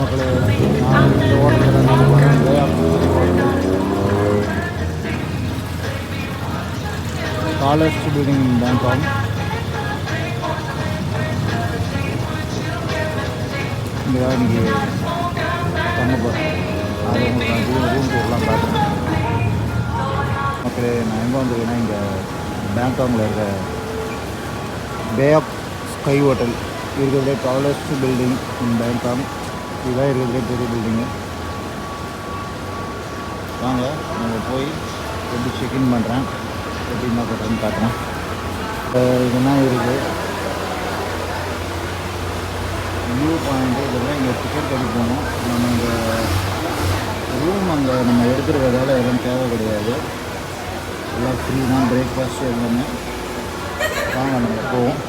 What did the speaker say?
மக்களே, நான் இந்த ஹோட்டலில் தான் நம்ம போகிறேன். டாலஸ்ட் பில்டிங் இன் பேங்காக். இங்கே தான் இன்றைக்கி தங்க போகிறேன். அது உங்களுக்கு நான் ரூம் டூர்லாம் பார்க்குறேன். மக்களே, நான் எங்கே வந்திருக்கேன்னா இங்கே பேங்காங்கில் இருக்க பே ஆஃப் ஸ்கை ஹோட்டல் இருக்கிறதுலே டாலஸ்ட் பில்டிங் இன் பேங்காக். இதுதான் இருக்கிறதுலே பெரிய பில்டிங்கு. வாங்க நம்ம போய் எப்படி செக்இன் பண்ணுறேன், எப்படி என்ன பண்ணுறேன்னு காட்டுறேன். இதெல்லாம் இருக்குது, வியூ பாயிண்ட்டு இதெல்லாம் இங்கே டிக்கெட் கட்டி போகணும். நம்ம இங்கே ரூம் அங்கே நம்ம எடுக்கிறதால எதுவும் தேவை கிடையாது, எல்லாம் ஃப்ரீ தான், பிரேக்ஃபாஸ்ட்டு எல்லாமே. வாங்க நம்ம போவோம்.